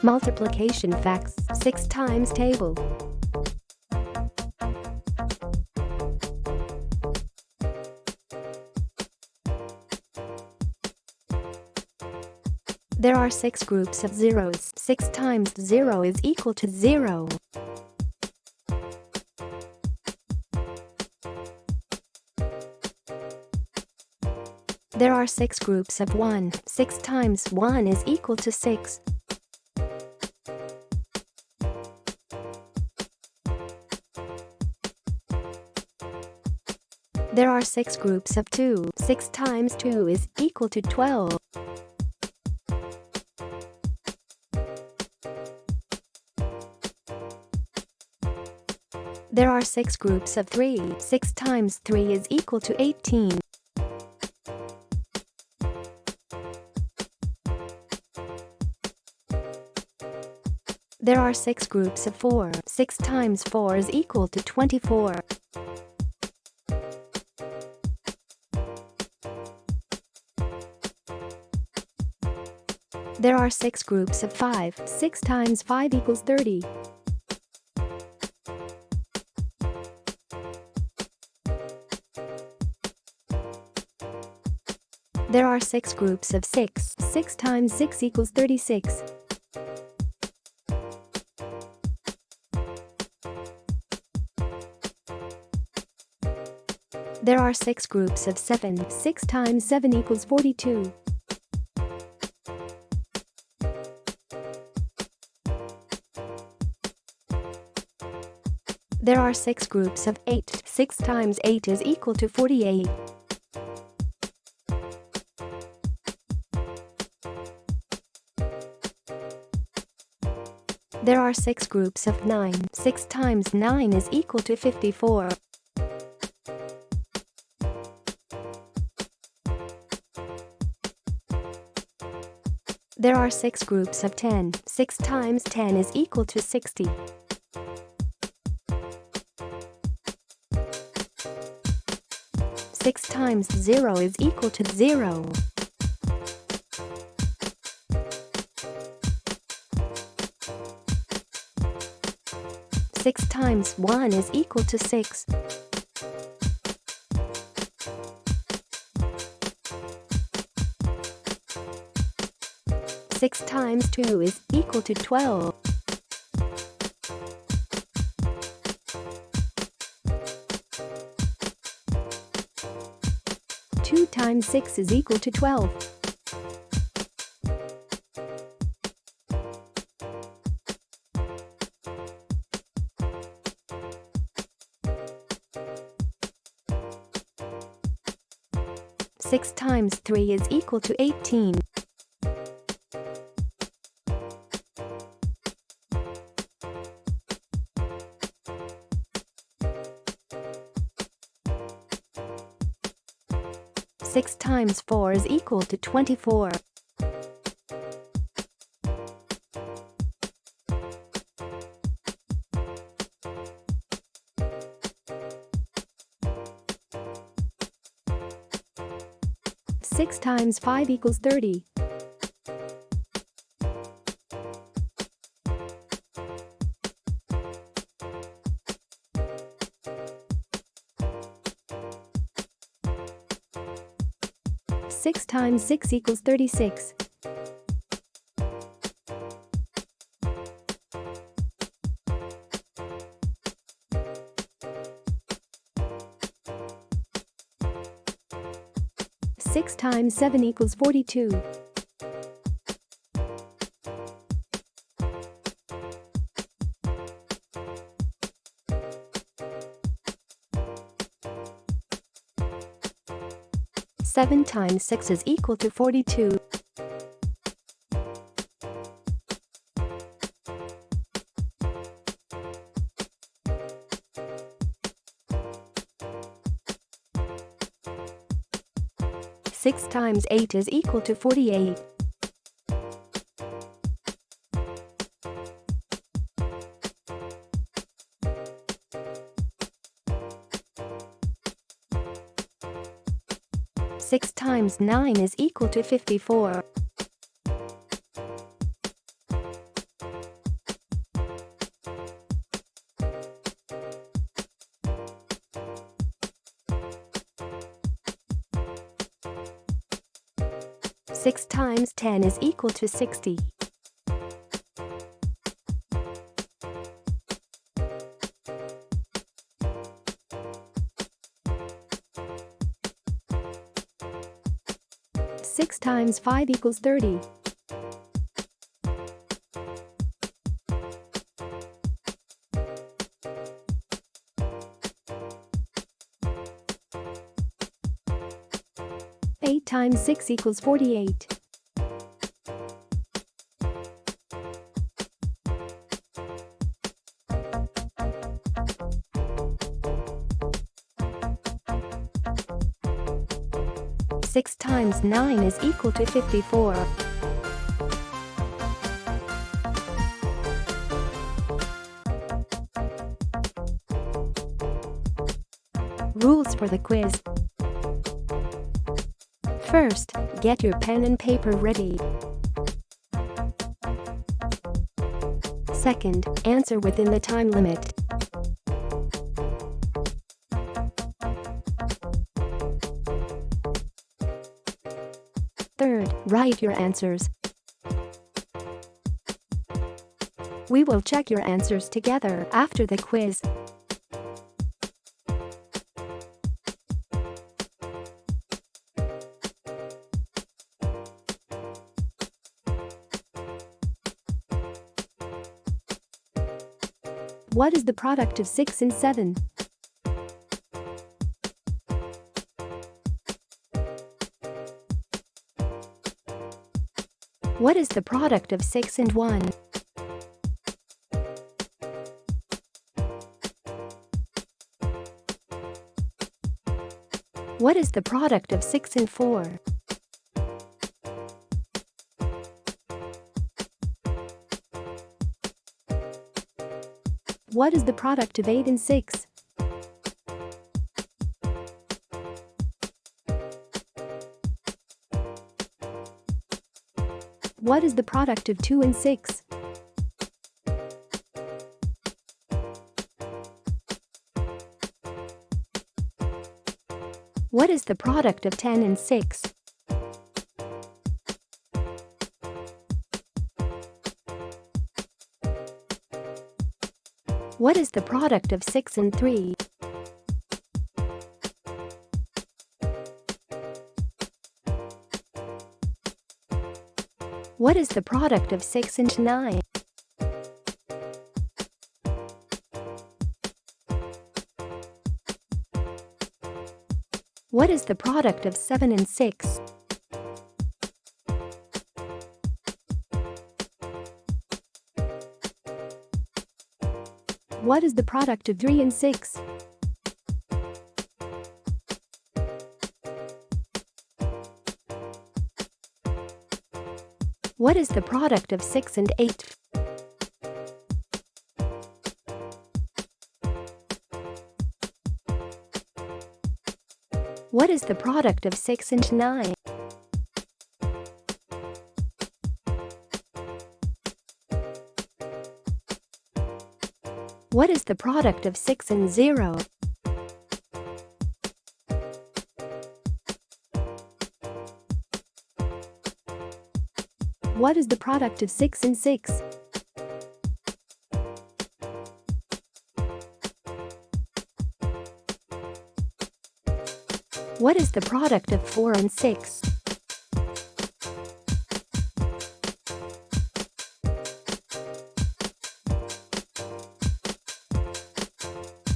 Multiplication facts, 6 times table. There are 6 groups of zeros. 6 times 0 is equal to 0. There are 6 groups of 1. 6 times 1 is equal to 6. There are 6 groups of 2. 6 times 2 is equal to 12. There are 6 groups of 3. 6 times 3 is equal to 18. There are 6 groups of 4. 6 times 4 is equal to 24. There are 6 groups of 5. 6 times 5 equals 30. There are 6 groups of 6. 6 times 6 equals 36. There are 6 groups of 7. 6 times 7 equals 42. There are 6 groups of 8. 6 times 8 is equal to 48. There are 6 groups of 9. 6 times 9 is equal to 54. There are 6 groups of 10. 6 times 10 is equal to 60. Six times 0 is equal to 0. Six times 1 is equal to 6. Six times 2 is equal to 12. 2 times 6 is equal to 12. Six times 3 is equal to 18. Six times 4 is equal to 24. Six times 5 equals 30. Six times 6 equals 36. Six times 7 equals 42. Seven times 6 is equal to 42. Six times 8 is equal to 48. Six times 9 is equal to 54. 6 times 10 is equal to 60. 6 times 5 equals 30. 8 times 6 equals 48. 6 times 9 is equal to 54. Rules for the quiz. First, get your pen and paper ready. Second, answer within the time limit. Third, write your answers. We will check your answers together after the quiz. What is the product of 6 and 7? What is the product of 6 and 1? What is the product of 6 and 4? What is the product of 8 and 6? What is the product of 2 and 6? What is the product of 10 and 6? What is the product of 6 and 3? What is the product of 6 and 9? What is the product of 7 and 6? What is the product of 3 and 6? What is the product of 6 and 8? What is the product of 6 and 9? What is the product of 6 and 0? What is the product of 6 and 6? What is the product of 4 and 6?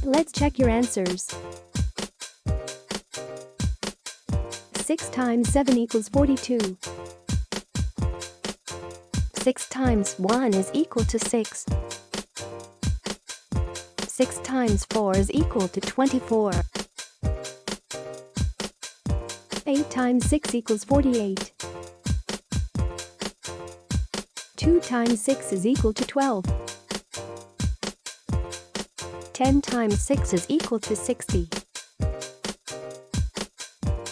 Let's check your answers. 6 times 7 equals 42. 6 times 1 is equal to 6. 6 times 4 is equal to 24. 8 times 6 equals 48. 2 times 6 is equal to 12. 10 times 6 is equal to 60.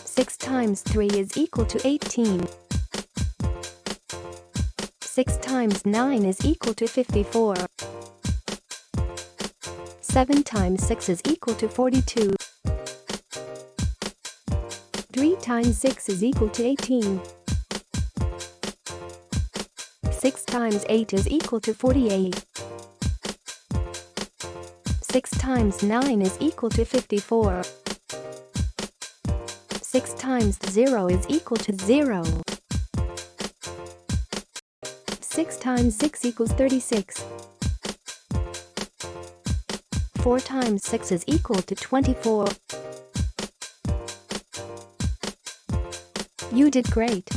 6 times 3 is equal to 18. 6 times 9 is equal to 54. 7 times 6 is equal to 42. 3 times 6 is equal to 18. 6 times 8 is equal to 48. 6 times 9 is equal to 54. 6 times 0 is equal to 0. 6 times 6 equals 36. 4 times 6 is equal to 24. You did great.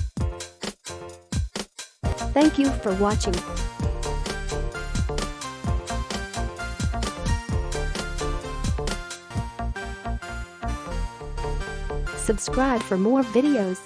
Thank you for watching. Subscribe for more videos.